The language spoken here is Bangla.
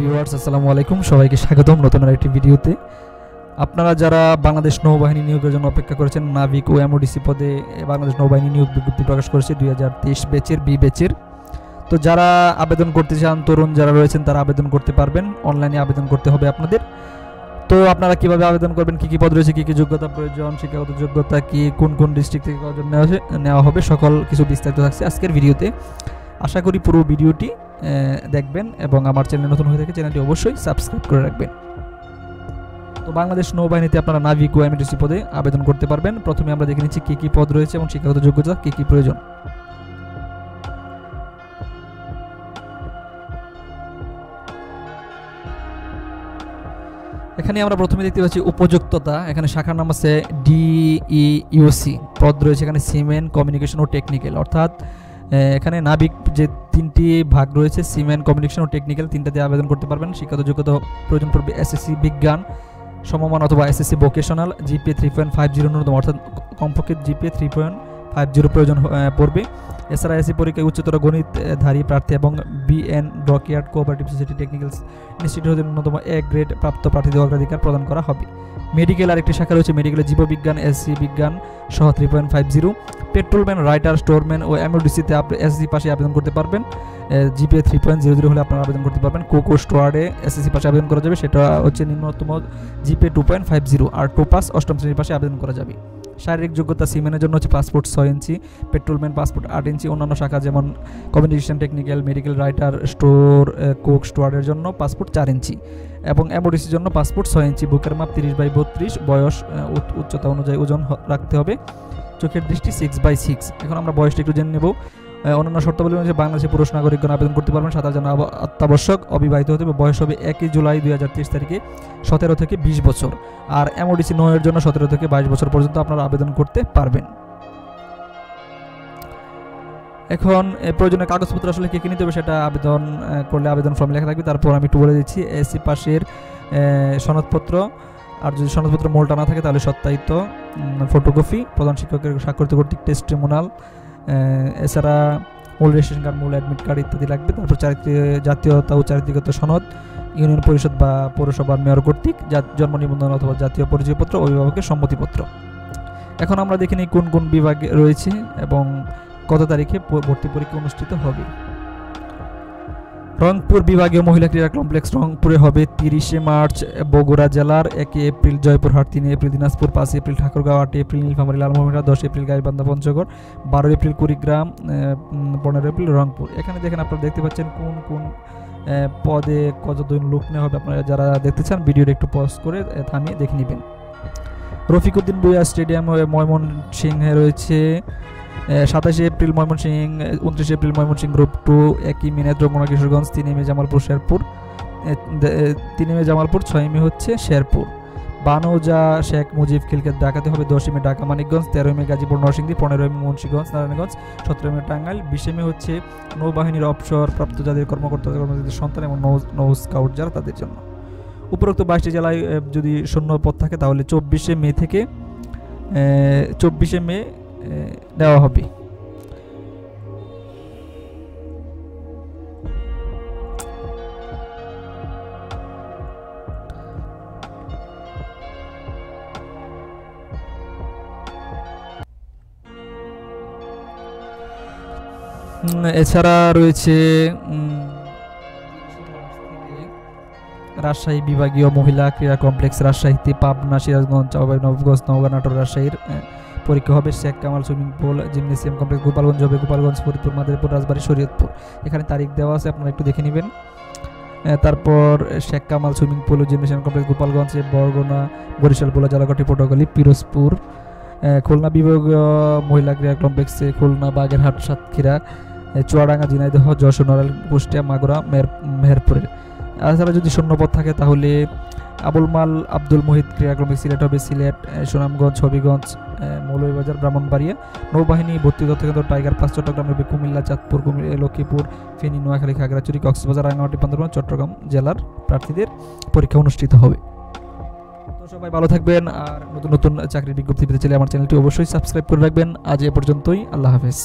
ভিউয়ার্স আসসালামু আলাইকুম, সবাইকে স্বাগতম নতুন আরেকটি ভিডিওতে। আপনারা যারা বাংলাদেশ নৌবাহিনী নিয়োগের জন্য অপেক্ষা করেছেন, নাবিক ও এমওডিসি পদে বাংলাদেশ নৌবাহিনী নিয়োগ বিজ্ঞপ্তি প্রকাশ করেছে 2023 ব্যাচের বি ব্যাচের। তো যারা আবেদন করতে চান, তরুণ যারা রয়েছেন তারা আবেদন করতে পারবেন। অনলাইনে আবেদন করতে হবে আপনাদের। তো আপনারা কিভাবে আবেদন করবেন, কি কি পদ রয়েছে, কি কি যোগ্যতা প্রয়োজন, শিক্ষাগত যোগ্যতা কি, কোন কোন ডিস্ট্রিক্ট থেকে নেওয়া হবে, সকল কিছু বিস্তারিত থাকছে আজকের ভিডিওতে। আশা করি পুরো ভিডিওটি দেখবেন এবং আমার চ্যানেল নতুন হয়ে থাকে চ্যানেলটি অবশ্যই সাবস্ক্রাইব করে রাখবেন। তো বাংলাদেশ নৌবাহিনীতে আপনারা নাবিক ও এমওডিসি পদে আবেদন করতে পারবেন। প্রথমে আমরা দেখে নিচ্ছি কী কী পদ রয়েছে এবং শিক্ষাগত যোগ্যতা কী কী প্রয়োজন। এখানে আমরা প্রথমে দেখতে পাচ্ছি উপযুক্ততা। এখানে শাখার নাম আছে DEUC। পদ রয়েছে এখানে সিমেন্ট, কমিউনিকেশন ও টেকনিক্যাল। অর্থাৎ এখানে নাবিক যে তিনটি ভাগ রয়েছে, সিমেন্ট, কমিউনিকেশন ও টেকনিক্যাল, তিনটাতে আবেদন করতে পারবেন। শিক্ষাগত যোগ্যতা প্রয়োজন পড়বে এসএসসি বিজ্ঞান সমমান অথবা এসএসসি ভোকেশনাল, GPA 3.50 ন্যূনতম, অর্থাৎ কমপক্ষে GPA 3.50 প্রয়োজন পড়বে। এছাড়া এসএসসি পরীক্ষায় উচ্চতর গণিতধারী প্রার্থী এবং BN dockyard cooperative society technical institute হতে ন্যূনতম A গ্রেড প্রাপ্ত প্রার্থীদের অগ্রাধিকার প্রদান করা হবে। মেডিকেল আরেকটি শাখা রয়েছে, মেডিকেলে জীববিজ্ঞান, এসসি বিজ্ঞান সহ 3.50। পেট্রোলম্যান, রাইটার, স্টোরম্যান ও এমওডিসিতে আপনি এসএসসি পাশে আবেদন করতে পারবেন। GPA 3.00 হলে আপনারা আবেদন করতে পারবেন। কোকো স্টোয়ার্ডে এসএসসি পাশে আবেদন করা যাবে, সেটা হচ্ছে নিম্নতম GPA 2.50। আর টোপাস অষ্টম শ্রেণীর পাশে আবেদন করা যাবে। শারীরিক যোগ্যতা সিমেনের জন্য হচ্ছে passport 6 inch, petrolman passport 8 inch. অন্যান্য শাখা যেমন communication, technical, medical, writer, cook স্টোয়ার্ডের জন্য পাসপোর্ট 4 ইঞ্চি এবং এমওডিসির জন্য পাসপোর্ট 6 ইঞ্চি। বুকের মাপ 30/32, বয়স উচ্চতা অনুযায়ী ওজন রাখতে হবে। চোখের দৃষ্টি 6/6। এখন আমরা বয়সটা একটু জেনে নেব। অন্যান্য শর্তাবলী অনুযায়ী বাংলাদেশের পুরুষ নাগরিকগণ আবেদন করতে পারবেন। সাঁতার জানা অত্যাবশ্যক, অবিবাহিত হতে হবে। বয়স হবে 1 জুলাই 2023 তারিখে 17 থেকে 20 বছর। আর এমওডিসি 9 এর জন্য 17 থেকে 22 বছর পর্যন্ত আপনারা আবেদন করতে পারবেন। এখন প্রয়োজনীয় কাগজপত্র আসলে কে নিতে হবে সেটা আবেদন করলে আবেদন ফর্মে লেখা থাকবে। তারপর আমি একটু বলে দিচ্ছি, এসসি পাশের সনদপত্র, আর যদি সনদপত্র মোলটা না থাকে তাহলে সত্যায়িত ফটোকপি, প্রধান শিক্ষকের স্বাক্ষরিত কর্তৃক টেস্টিমোনাল, এছাড়া মূল রেজিস্ট্রেশন কার্ড, মূল অ্যাডমিট কার্ড ইত্যাদি লাগবে। তারপর জাতীয়তা ও চারিত্রিকগত সনদ, ইউনিয়ন পরিষদ বা পৌরসভার মেয়র কর্তৃক জন্ম নিবন্ধন অথবা জাতীয় পরিচয়পত্র, অভিভাবকের সম্মতিপত্র। এখন আমরা দেখে নিই কোন কোন বিভাগে রয়েছে এবং কত তারিখে ভর্তি পরীক্ষা অনুষ্ঠিত হবে। রংপুর বিভাগীয় মহিলা ক্রীড়া কমপ্লেক্স রংপুরে হবে 30 মার্চ। বগুড়া জেলার 1 April Joypurhat, 3 April Dinajpur, 5 April Thakurgaon, 8 April Nilphamari লালমোহনা, 10 April Gaibandha Panchagarh, 12 April Kurigram, 15 April Rangpur. এখানে দেখেন আপনারা দেখতে পাচ্ছেন কোন কোন পদে কতজন লোক নেওয়া হবে। আপনারা যারা দেখতে চান ভিডিওটা একটু পজ করে থামিয়ে দেখে নেবেন। রফিকুদ্দিন ভূঁইয়া স্টেডিয়াম ময়মনসিংহে রয়েছে 27 April Mymensingh, 29 April Mymensingh group 2, 1 মে নেত্রকোনা কিশোরগঞ্জ, 3 মে জামালপুর শেরপুর, 3 মে জামালপুর, 6 মে হচ্ছে শেরপুর। বানৌজা শেখ মুজিব খিলকেত ঢাকাতে হবে 10 মে ঢাকা মানিকগঞ্জ, 13 মে গাজীপুর নরসিংদী, 15 মে মুন্সিগঞ্জ নারায়ণগঞ্জ, 17 মে টাঙ্গাইল, 20 মে হচ্ছে নৌবাহিনীর অবসর প্রাপ্ত যাদের কর্মকর্তাদের সন্তান এবং নৌ স্কাউট যারা তাদের জন্য। উপরোক্ত 22টি জেলায় যদি শূন্য পদ থাকে তাহলে 24 মে থেকে 24 মে দেওয়া হবে। এছাড়া রয়েছে রাজশাহী বিভাগীয় মহিলা ক্রীড়া কমপ্লেক্স রাজশাহীতে, পাবনা, সিরাজগঞ্জ, নবগঞ্জ, নওগাঁ, নাটোর, রাজশাহীর পরীক্ষা হবে। Sheikh Kamal swimming pool gymnasium complex Gopalganj হবে, গোপালগঞ্জ, ফরিদপুর, মাদারীপুর, রাজবাড়ী, শরীয়তপুর। এখানে তারিখ দেওয়া আছে, আপনারা একটু দেখে নেবেন। তারপর Sheikh Kamal swimming pool gymnasium complex গোপালগঞ্জে, বরগুনা, বরিশাল, ভোলা, জালাকাঠি, পটুয়াখালী, পিরোজপুর। খুলনা বিভাগীয় মহিলা ক্রীড়া কমপ্লেক্সে খুলনা, বাগেরহাট, সাতক্ষীরা, চুয়াডাঙ্গা, ঝিনাইদহ, যশোর, নড়াইল, কুষ্টিয়া, মাগুরা, মেহেরপুরের। এছাড়া যদি শূন্যপদ থাকে তাহলে আবুল মাল আব্দুল মুহিত ক্রীড়া কমপ্লেক্স সিলেট হবে, সিলেট, সুনামগঞ্জ, হবিগঞ্জ, মৌলভীবাজার, ব্রাহ্মণবাড়িয়া। নৌবাহিনী ভর্তি কেন্দ্র টাইগার পাস চট্টগ্রাম হবে, কুমিল্লা, চাঁদপুর, লক্ষ্মীপুর, ফেনী, নোয়াখালী, খাগড়াছড়ি, কক্সবাজার, রাঙ্গামাটি, বান্দরবান, চট্টগ্রাম জেলার প্রার্থীদের পরীক্ষা অনুষ্ঠিত হবে। তো সবাই ভালো থাকবেন, আর নতুন নতুন চাকরির বিজ্ঞপ্তি পেতে চাইলে আমার চ্যানেলটি অবশ্যই সাবস্ক্রাইব করে রাখবেন। আজ এ পর্যন্তই, আল্লাহ হাফেজ।